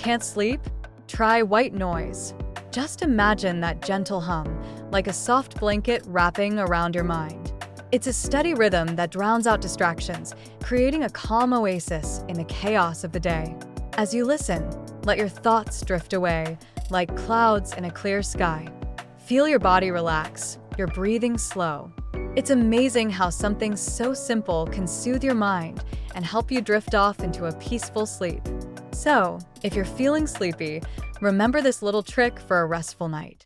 Can't sleep? Try white noise. Just imagine that gentle hum, like a soft blanket wrapping around your mind. It's a steady rhythm that drowns out distractions, creating a calm oasis in the chaos of the day. As you listen, let your thoughts drift away, like clouds in a clear sky. Feel your body relax, your breathing slow. It's amazing how something so simple can soothe your mind and help you drift off into a peaceful sleep. So, if you're feeling sleepy, remember this little trick for a restful night.